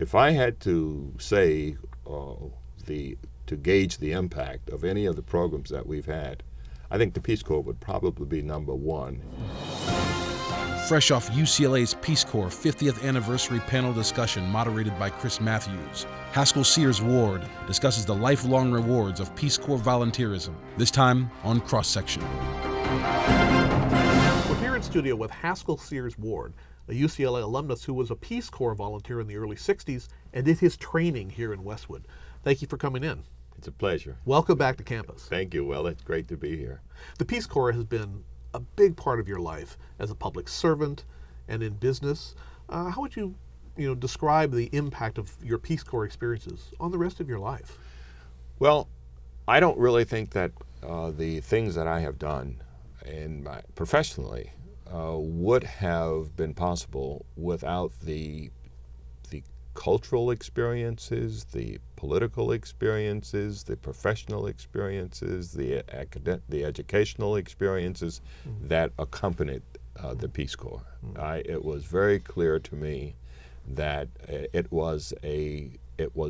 If I had to say to gauge the impact of any of the programs that we've had, I think the Peace Corps would probably be number one. Fresh off UCLA's Peace Corps 50th anniversary panel discussion moderated by Chris Matthews, Haskell Sears Ward discusses the lifelong rewards of Peace Corps volunteerism, this time on Cross Section. We're here in studio with Haskell Sears Ward, a UCLA alumnus who was a Peace Corps volunteer in the early 60s and did his training here in Westwood. Thank you for coming in. It's a pleasure. Welcome back to campus. Thank you. Well, it's great to be here. The Peace Corps has been a big part of your life as a public servant and in business. How would you describe the impact of your Peace Corps experiences on the rest of your life? Well, I don't really think that the things that I have done professionally would have been possible without the cultural experiences, the political experiences, the professional experiences, the educational experiences that accompanied the Peace Corps. It was very clear to me that it was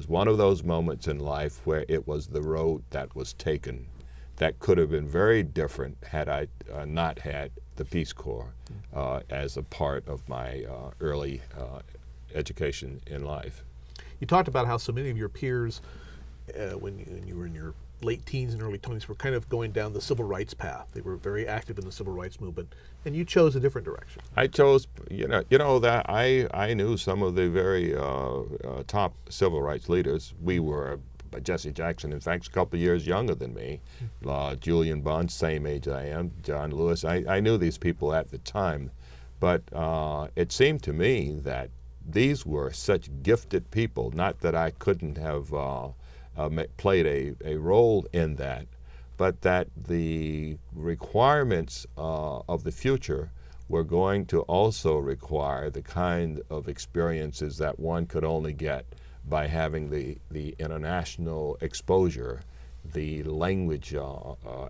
one of those moments in life where it was the road that was taken that could have been very different had I not had the Peace Corps as a part of my early education in life. You talked about how so many of your peers, when you were in your late teens and early 20s, were kind of going down the civil rights path. They were very active in the civil rights movement, and you chose a different direction. I chose, that I knew some of the very top civil rights leaders. We were Jesse Jackson, in fact, a couple of years younger than me. Julian Bond, same age I am. John Lewis. I knew these people at the time, but it seemed to me that these were such gifted people, not that I couldn't have played a role in that, but that the requirements of the future were going to also require the kind of experiences that one could only get by having the international exposure, the language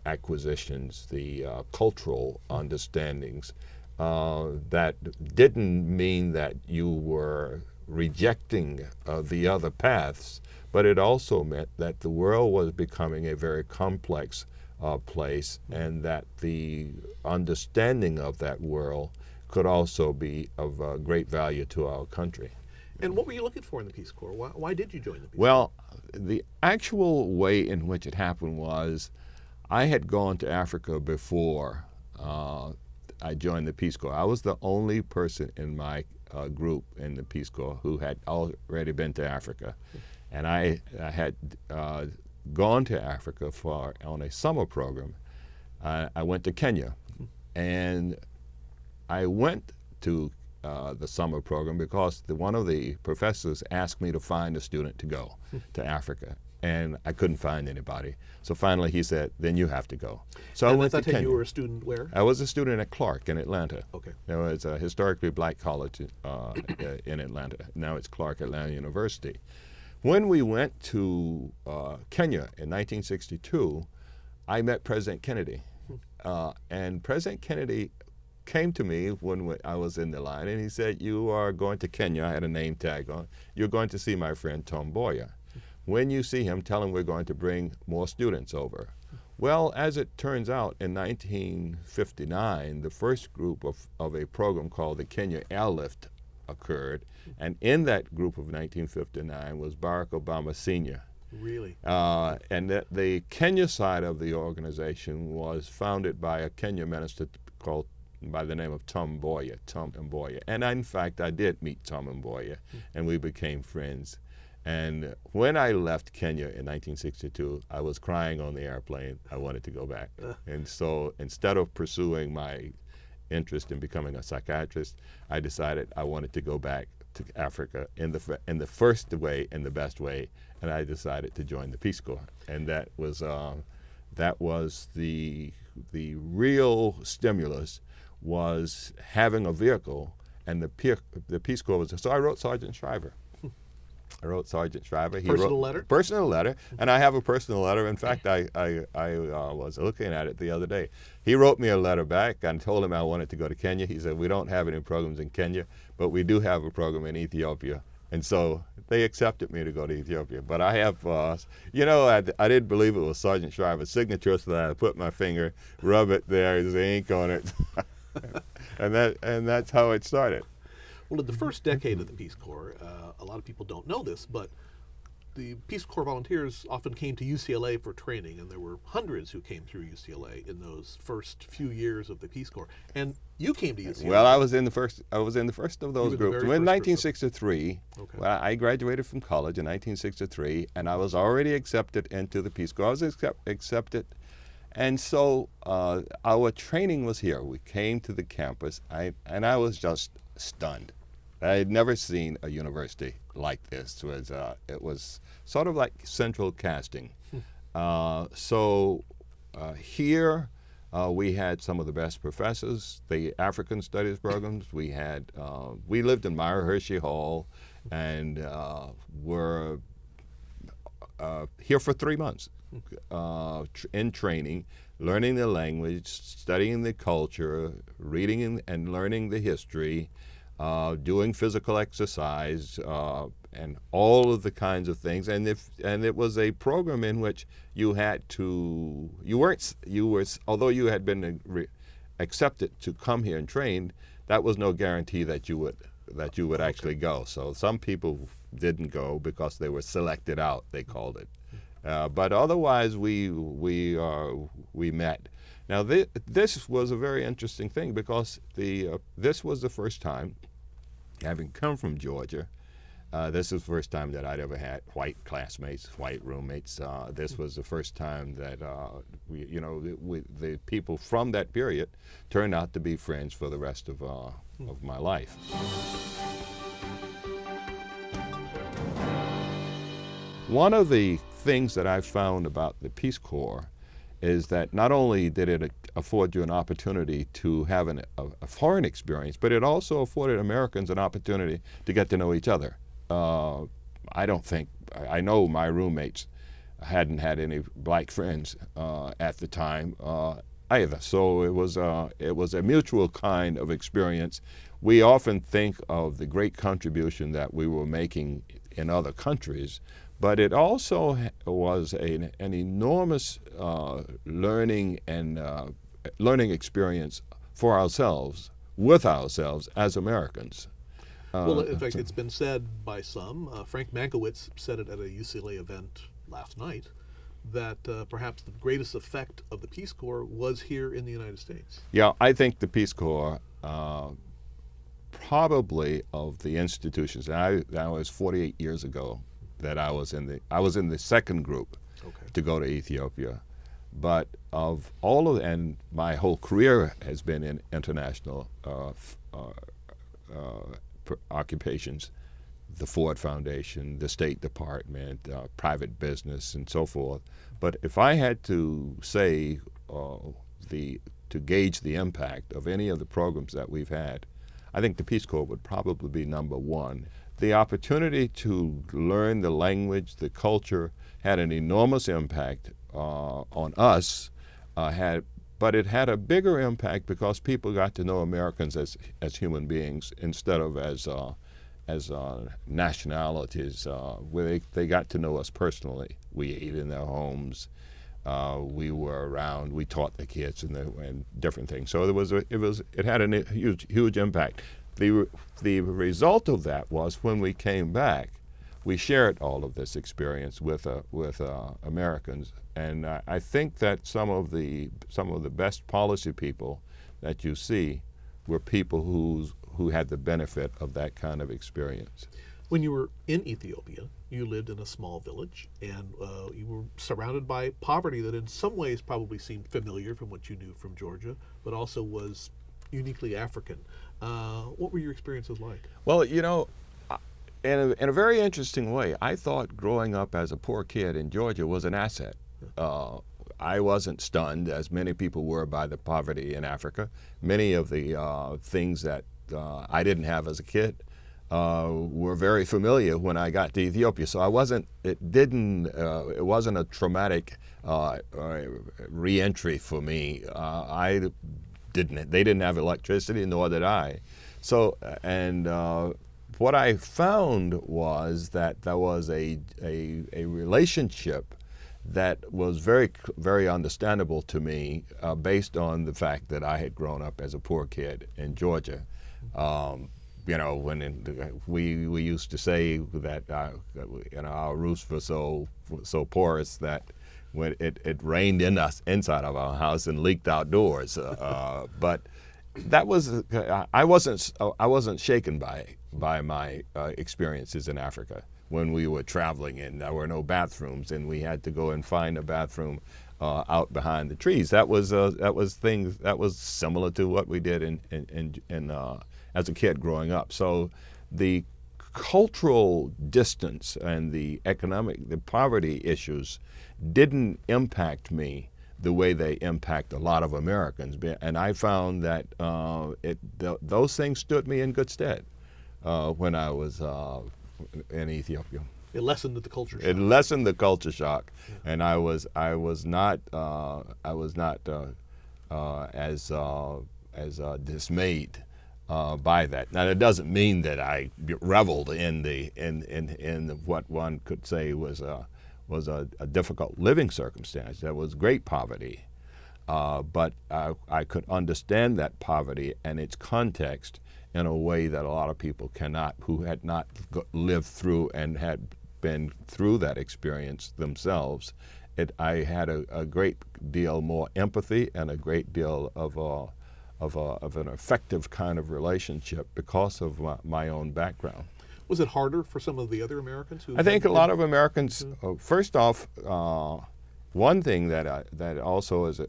acquisitions, the cultural understandings. That didn't mean that you were rejecting the other paths, but it also meant that the world was becoming a very complex place, and that the understanding of that world could also be of great value to our country. And what were you looking for in the Peace Corps? Why did you join the Peace Corps? Well, the actual way in which it happened was I had gone to Africa before I joined the Peace Corps. I was the only person in my group in the Peace Corps who had already been to Africa. And I had gone to Africa on a summer program. I went to Kenya. And I went to the summer program because one of the professors asked me to find a student to go to Africa. And I couldn't find anybody. So finally he said, then you have to go. So I went to Kenya. You were a student where? I was a student at Clark in Atlanta. Okay. It was a historically black college in Atlanta. Now it's Clark Atlanta University. When we went to Kenya in 1962, I met President Kennedy. And President Kennedy came to me when I was in the line, and he said, you are going to Kenya. I had a name tag on. You're going to see my friend Tom Boyer. When you see him, tell him we're going to bring more students over. Well, as it turns out, in 1959, the first group of a program called the Kenya Airlift occurred, and in that group of 1959 was Barack Obama Sr. Really? And the Kenya side of the organization was founded by a Kenya minister called by the name of Tom Mboya. And in fact, I did meet Tom Mboya, and we became friends. And when I left Kenya in 1962, I was crying on the airplane. I wanted to go back. And so instead of pursuing my interest in becoming a psychiatrist, I decided I wanted to go back to Africa in the first way, in the best way, and I decided to join the Peace Corps. And that was the real stimulus, was having a vehicle, and the Peace Corps was. So I wrote Sergeant Shriver. He Personal letter? Personal letter, and I have a personal letter. In fact, I was looking at it the other day. He wrote me a letter back and told him I wanted to go to Kenya. He said, we don't have any programs in Kenya, but we do have a program in Ethiopia. And so they accepted me to go to Ethiopia. But I have, I didn't believe it was Sergeant Shriver's signature, so I put my finger, rub it there, there's ink on it, and that's how it started. Well, in the first decade of the Peace Corps, a lot of people don't know this, but the Peace Corps volunteers often came to UCLA for training, and there were hundreds who came through UCLA in those first few years of the Peace Corps. And you came to UCLA. Well, I was in the first of those groups. In first 1963, Okay. well, I graduated from college in 1963, and I was already accepted into the Peace Corps. I was accepted, and so our training was here. We came to the campus, and I was just stunned. I had never seen a university like this. It was sort of like central casting. Here we had some of the best professors, the African studies programs. We lived in Myra Hershey Hall, and were here for 3 months in training, learning the language, studying the culture, reading and learning the history, doing physical exercise, and all of the kinds of things. And it was a program in which although you had been accepted to come here and train, that was no guarantee that you would actually go. So some people didn't go because they were selected out, they called it. But otherwise, we met. Now, this was a very interesting thing because this was the first time, having come from Georgia, this is the first time that I'd ever had white classmates, white roommates. This was the first time that the people from that period turned out to be friends for the rest of my life. One of the things that I've found about the Peace Corps is that not only did it afford you an opportunity to have a foreign experience, but it also afforded Americans an opportunity to get to know each other. I know my roommates hadn't had any black friends at the time either, so it was a mutual kind of experience. We often think of the great contribution that we were making in other countries, but it also was an enormous learning experience for ourselves, with ourselves as Americans. Well, in fact, it's been said by some, Frank Mankiewicz said it at a UCLA event last night, that perhaps the greatest effect of the Peace Corps was here in the United States. Yeah, I think the Peace Corps, probably of the institutions, that was 48 years ago, that I was in the second group to go to Ethiopia, but of all of, and my whole career has been in international occupations, the Ford Foundation, the State Department, private business, and so forth. But if I had to say to gauge the impact of any of the programs that we've had, I think the Peace Corps would probably be number one. The opportunity to learn the language, the culture, had an enormous impact on us, but it had a bigger impact because people got to know Americans as human beings instead of as nationalities. Where they got to know us personally. We ate in their homes. We were around. We taught the kids and different things. So it had a huge impact. The result of that was when we came back, we shared all of this experience with Americans, and I think that some of the best policy people that you see were people who had the benefit of that kind of experience. When you were in Ethiopia, you lived in a small village, and you were surrounded by poverty that in some ways probably seemed familiar from what you knew from Georgia, but also was uniquely African. What were your experiences like? Well, in a very interesting way, I thought growing up as a poor kid in Georgia was an asset. I wasn't stunned, as many people were, by the poverty in Africa. Many of the things that I didn't have as a kid were very familiar when I got to Ethiopia. So it wasn't a traumatic re-entry for me. They didn't have electricity, nor did I. So, and what I found was that there was a relationship that was very understandable to me based on the fact that I had grown up as a poor kid in Georgia. We used to say that our roofs were so porous that when it rained inside of our house and leaked outdoors. But that was I wasn't shaken by my experiences in Africa when we were traveling and there were no bathrooms and we had to go and find a bathroom out behind the trees. That was similar to what we did in as a kid growing up. So the cultural distance and the poverty issues didn't impact me the way they impact a lot of Americans. And I found that those things stood me in good stead when I was in Ethiopia. It lessened the culture shock. It lessened the culture shock, yeah. And I was not as dismayed by that. Now that doesn't mean that I reveled in what one could say was a difficult living circumstance. There was great poverty, but I could understand that poverty and its context in a way that a lot of people cannot, who had not lived through and had been through that experience themselves. I had a great deal more empathy and a great deal of an effective kind of relationship because of my own background. Was it harder for some of the other Americans? I think a lot of Americans. First off, one thing that also is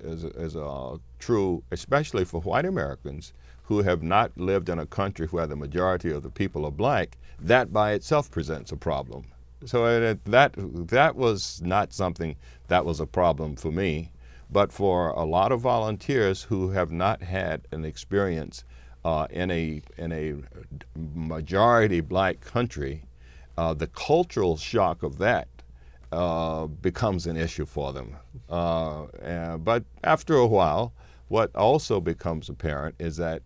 true, especially for white Americans who have not lived in a country where the majority of the people are black, that by itself presents a problem. So that was not something that was a problem for me, but for a lot of volunteers who have not had an experience in a majority black country, the cultural shock of that becomes an issue for them. But after a while, what also becomes apparent is that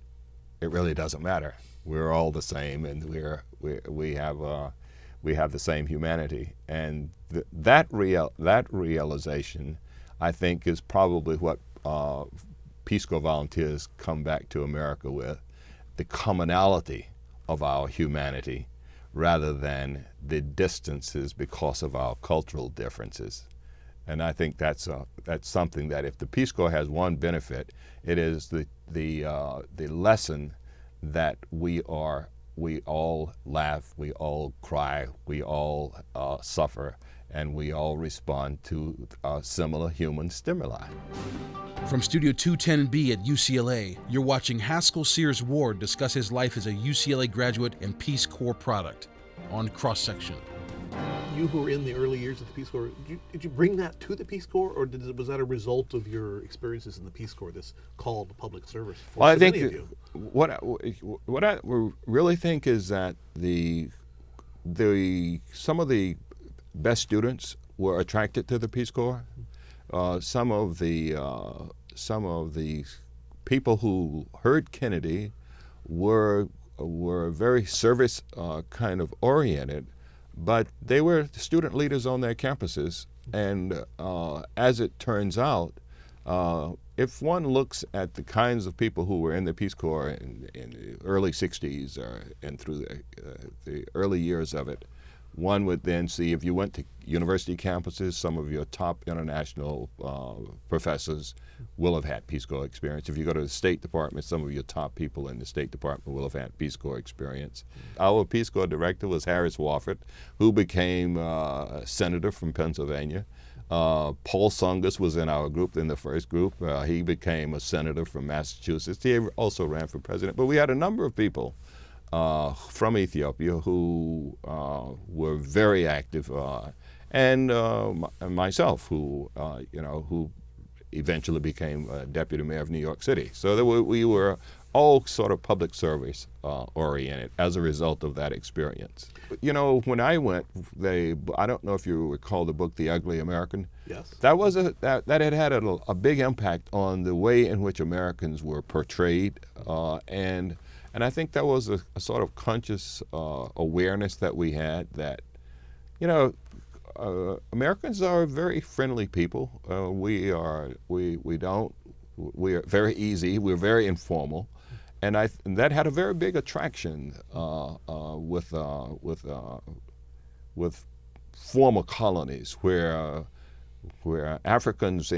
it really doesn't matter. We're all the same, and we have the same humanity, and that realization, I think, is probably what Peace Corps volunteers come back to America with, the commonality of our humanity rather than the distances because of our cultural differences. And I think that's something that if the Peace Corps has one benefit, it is the lesson that we all laugh, we all cry, we all suffer, and we all respond to similar human stimuli. From Studio 210B at UCLA, you're watching Haskell Sears Ward discuss his life as a UCLA graduate and Peace Corps product on Cross Section. You who were in the early years of the Peace Corps, did you bring that to the Peace Corps, or was that a result of your experiences in the Peace Corps, this call to public service? Well, I think what I really think is that some of the best students were attracted to the Peace Corps. Some of the people who heard Kennedy were very service kind of oriented, but they were student leaders on their campuses. And as it turns out, if one looks at the kinds of people who were in the Peace Corps in the early 60s and through the early years of it, one would then see, if you went to university campuses, some of your top international professors will have had Peace Corps experience. If you go to the State Department, some of your top people in the State Department will have had Peace Corps experience. Our Peace Corps director was Harris Wofford, who became a senator from Pennsylvania. Paul Tsongas was in our group, in the first group. He became a senator from Massachusetts. He also ran for president. But we had a number of people from Ethiopia who were very active, and myself, who eventually became deputy mayor of New York City. So we were all sort of public service oriented as a result of that experience. When I went, I don't know if you recall the book The Ugly American. Yes. That had a big impact on the way in which Americans were portrayed, and And I think that was a sort of conscious awareness that we had that, you know, Americans are very friendly people. We are very easy. We're very informal, and that had a very big attraction with former colonies where Africans,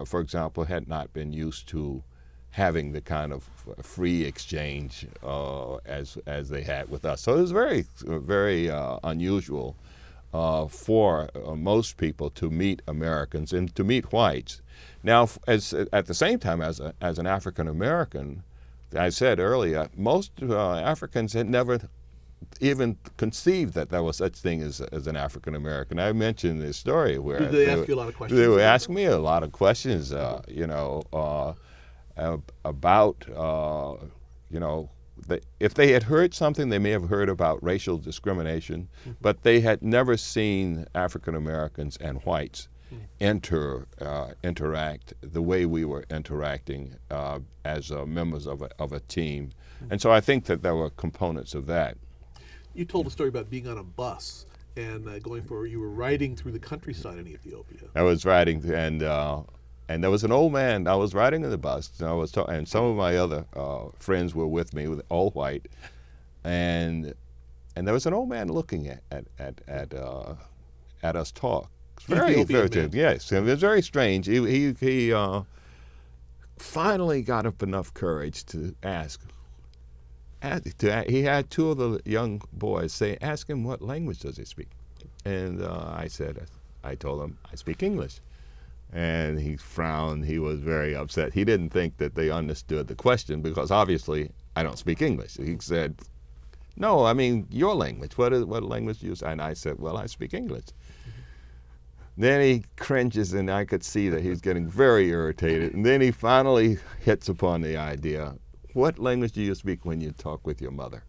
for example, had not been used to having the kind of free exchange as they had with us. So it was very unusual for most people to meet Americans and to meet whites. Now, at the same time, as an African American, I said earlier, most Africans had never even conceived that there was such thing as an African American. I mentioned this story where Did they ask you a lot of questions? They were asking me a lot of questions, about if they had heard something, they may have heard about racial discrimination, but they had never seen African Americans and whites interact the way we were interacting as members of a team. And so I think that there were components of that. You told a story about being on a bus and you were riding through the countryside in Ethiopia. I was riding, and there was an old man. I was riding in the bus, and some of my other friends were with me, all white, and there was an old man looking at us talk. Very, very, yes, it was very strange. He finally got up enough courage to ask. He had two of the young boys say, "Ask him what language does he speak," and I told him I speak English. And he frowned. He was very upset. He didn't think that they understood the question because obviously I don't speak English. He said, "No, I mean your language. What language do you say?" And I said, "Well, I speak English." Then he cringes, and I could see that he's getting very irritated. And then he finally hits upon the idea, "What language do you speak when you talk with your mother?"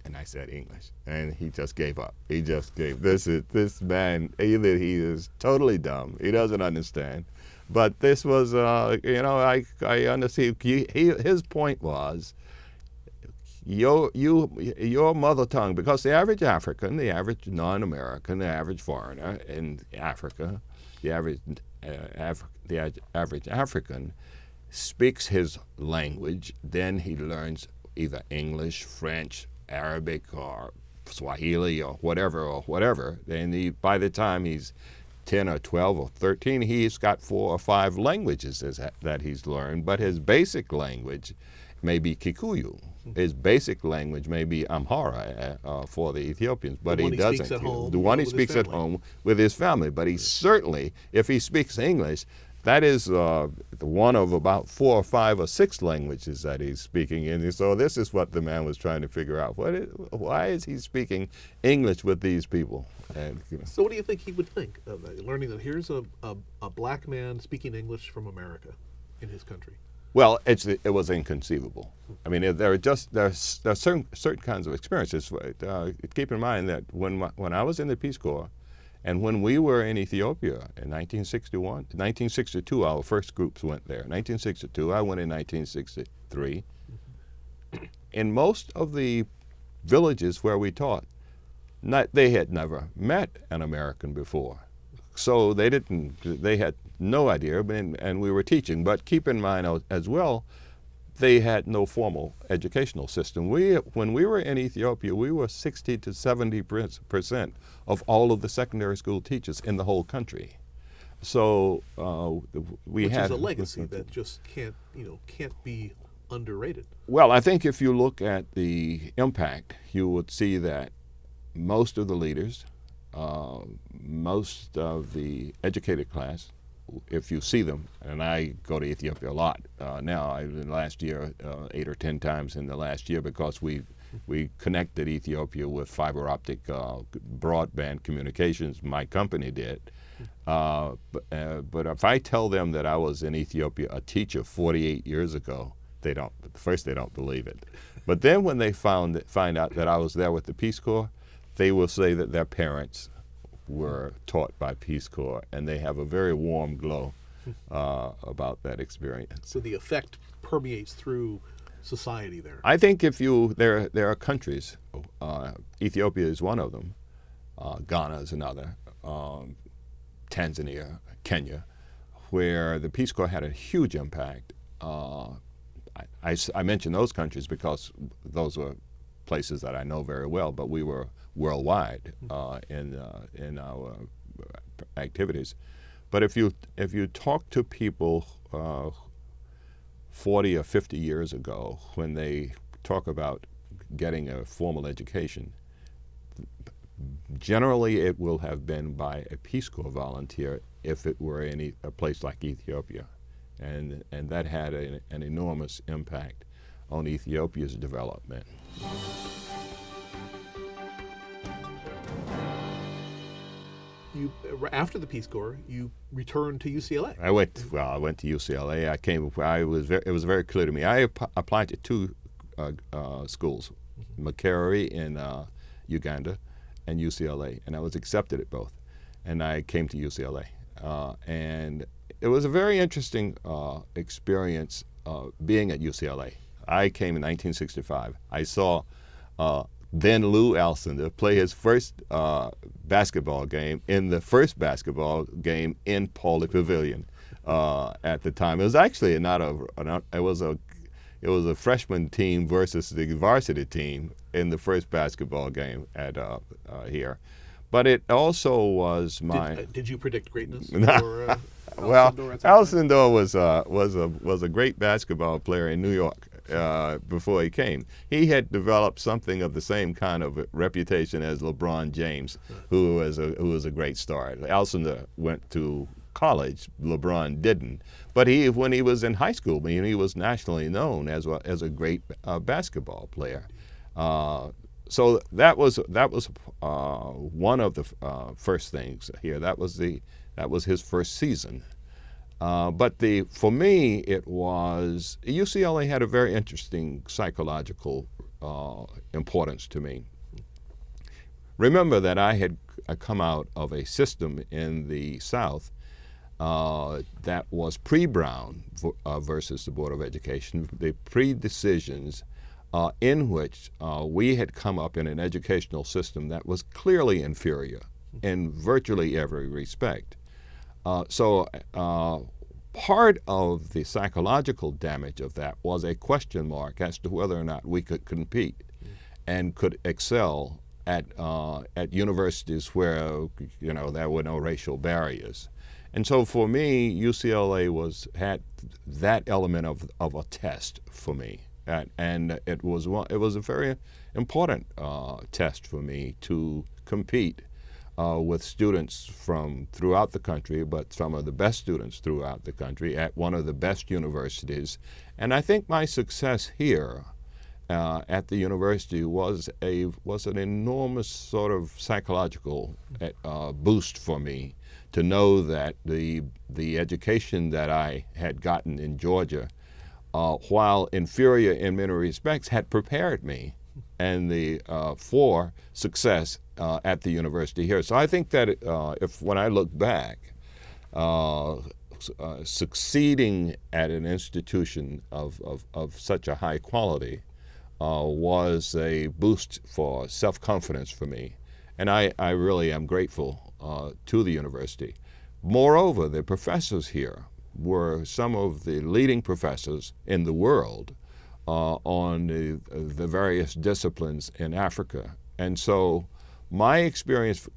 And I said English, and he just gave up. He just gave. This man. Either he is totally dumb, he doesn't understand, but this was, I understand. His point was, your mother tongue, because the average African, the average non-American, the average foreigner in Africa, the average African speaks his language, then he learns either English, French, Arabic, or Swahili, or whatever. And by the time he's 10 or 12 or 13, he's got 4 or 5 languages that he's learned, but his basic language may be Kikuyu. His basic language may be Amhara for the Ethiopians, but he doesn't. The one he speaks at home with his family. But he certainly, if he speaks English, that is one of about 4 or 5 or 6 languages that he's speaking in. So this is what the man was trying to figure out. Why is he speaking English with these people? And, So what do you think he would think of learning that here's a black man speaking English from America in his country? Well, it was inconceivable. I mean, there are certain kinds of experiences. Keep in mind that when I was in the Peace Corps, and when we were in Ethiopia in 1962, our first groups went there. 1962, I went in 1963. In most of the villages where we taught, they had never met an American before. So they had no idea, and we were teaching. But keep in mind as well, they had no formal educational system. When we were in Ethiopia, we were 60 to 70% of all of the secondary school teachers in the whole country. So Which is a legacy that just can't be underrated. Well, I think if you look at the impact, you would see that most of the leaders, most of the educated class, if you see them, and I go to Ethiopia a lot now. Last year, 8 or 10 times in the last year, because we connected Ethiopia with fiber optic broadband communications. My company did. But if I tell them that I was in Ethiopia a teacher 48 years ago, they don't believe it. But then when they find out that I was there with the Peace Corps, they will say that their parents were taught by Peace Corps, and they have a very warm glow about that experience. So the effect permeates through society there? I think there are countries, Ethiopia is one of them, Ghana is another, Tanzania, Kenya, where the Peace Corps had a huge impact. I mention those countries because those were places that I know very well, but we were worldwide in our activities. But if you talk to people 40 or 50 years ago, when they talk about getting a formal education, generally it will have been by a Peace Corps volunteer if it were in a place like Ethiopia. And that had an enormous impact on Ethiopia's development. After the Peace Corps, you returned to UCLA. I went to UCLA. It was very clear to me. I applied to two schools, Makerere in Uganda and UCLA, and I was accepted at both. And I came to UCLA. And it was a very interesting experience being at UCLA. I came in 1965. I saw then Lou Alcindor play his first basketball game in the first basketball game in Pauley Pavilion at the time. It was actually it was a freshman team versus the varsity team in the first basketball game at here. But it also was my. Did you predict greatness? Well, Alcindor was a great basketball player in New York before he came. He had developed something of the same kind of reputation as LeBron James, who was a great star. Alcindor went to college. LeBron didn't. But when he was in high school, he was nationally known as a great basketball player. So that was one of the first things here. That was his first season. But for me, it was UCLA had a very interesting psychological importance to me. Remember that I had come out of a system in the South that was pre-Brown versus the Board of Education, the pre-decisions in which we had come up in an educational system that was clearly inferior in virtually every respect. So part of the psychological damage of that was a question mark as to whether or not we could compete and could excel at universities where there were no racial barriers. And so for me, UCLA had that element of a test for me. And it was a very important test for me to compete with students from throughout the country, but some of the best students throughout the country at one of the best universities. And I think my success here at the university was an enormous sort of psychological boost for me to know that the education that I had gotten in Georgia, while inferior in many respects, had prepared me for success at the university here. So I think that when I look back, succeeding at an institution of such a high quality was a boost for self-confidence for me. And I really am grateful to the university. Moreover, the professors here were some of the leading professors in the world on the various disciplines in Africa. And so my experience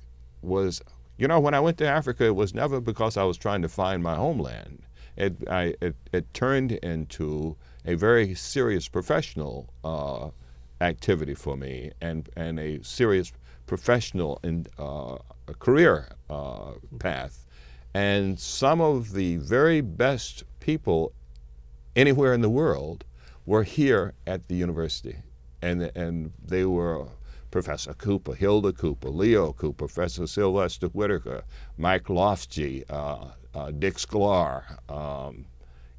was, when I went to Africa, it was never because I was trying to find my homeland. It turned into a very serious professional activity for me and a serious professional career path. And some of the very best people anywhere in the world were here at the university. And they were Professor Cooper, Hilda Cooper, Leo Cooper, Professor Sylvester Whitaker, Mike Lofsky, Dick Sklar,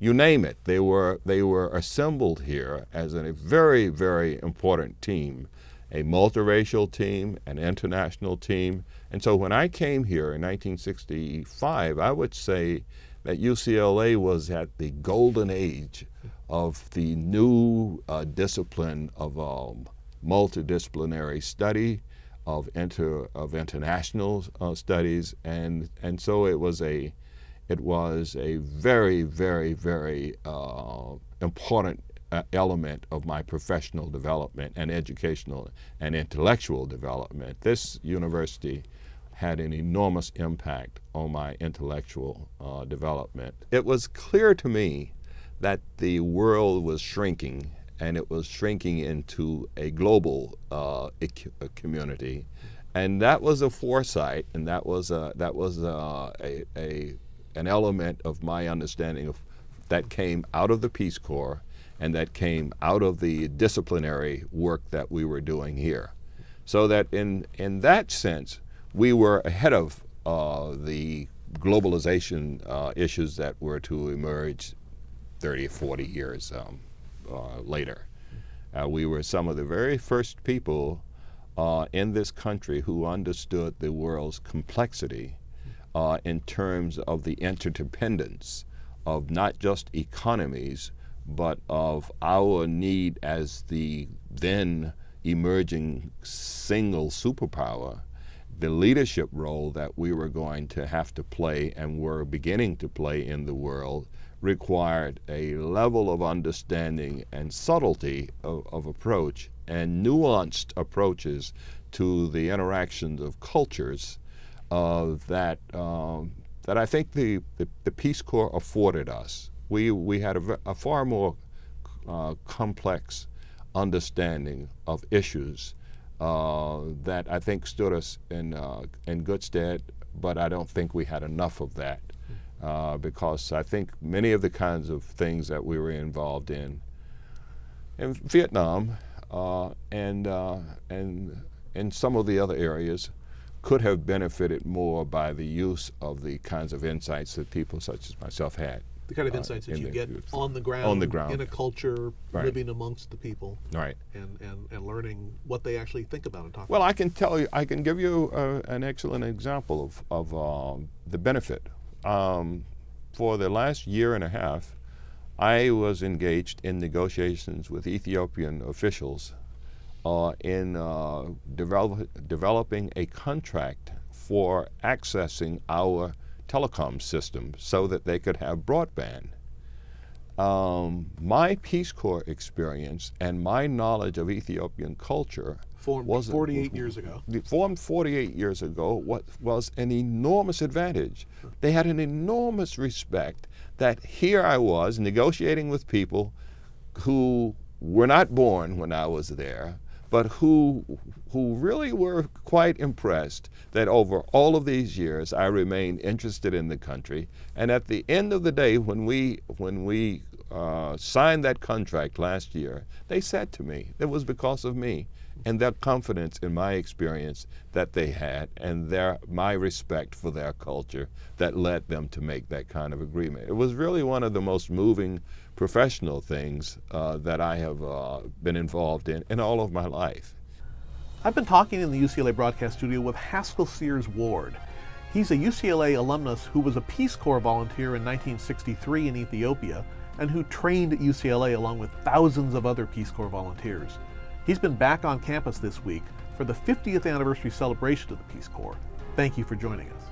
you name it. They were assembled here as a very, very important team, a multiracial team, an international team. And so when I came here in 1965, I would say that UCLA was at the golden age of the new discipline of multidisciplinary study, of international studies, and so it was a very, very, very important element of my professional development and educational and intellectual development. This university had an enormous impact on my intellectual development. It was clear to me that the world was shrinking, and it was shrinking into a global community, and that was a foresight, and that was an element of my understanding of that came out of the Peace Corps, and that came out of the disciplinary work that we were doing here. So that in that sense, we were ahead of the globalization issues that were to emerge 30 or 40 years later. We were some of the very first people in this country who understood the world's complexity in terms of the interdependence of not just economies, but of our need as the then emerging single superpower. The leadership role that we were going to have to play and were beginning to play in the world required a level of understanding and subtlety of approach and nuanced approaches to the interactions of cultures that I think the Peace Corps afforded us. We had a far more complex understanding of issues that I think stood us in good stead, but I don't think we had enough of that because I think many of the kinds of things that we were involved in Vietnam and some of the other areas could have benefited more by the use of the kinds of insights that people such as myself had. The kind of insights that you get on the ground, in a culture, right, living amongst the people, right, and learning what they actually think about and talk about. Well, I can tell you, I can give you an excellent example of the benefit. For the last year and a half, I was engaged in negotiations with Ethiopian officials in developing a contract for accessing our telecom system so that they could have broadband. My Peace Corps experience and my knowledge of Ethiopian culture formed 48 years ago. Formed 48 years ago was an enormous advantage. They had an enormous respect that here I was negotiating with people who were not born when I was there, but who really were quite impressed that over all of these years I remained interested in the country. And at the end of the day, when we signed that contract last year, they said to me, it was because of me and their confidence in my experience that they had and my respect for their culture that led them to make that kind of agreement. It was really one of the most moving professional things that I have been involved in all of my life. I've been talking in the UCLA broadcast studio with Haskell Sears Ward. He's a UCLA alumnus who was a Peace Corps volunteer in 1963 in Ethiopia and who trained at UCLA along with thousands of other Peace Corps volunteers. He's been back on campus this week for the 50th anniversary celebration of the Peace Corps. Thank you for joining us.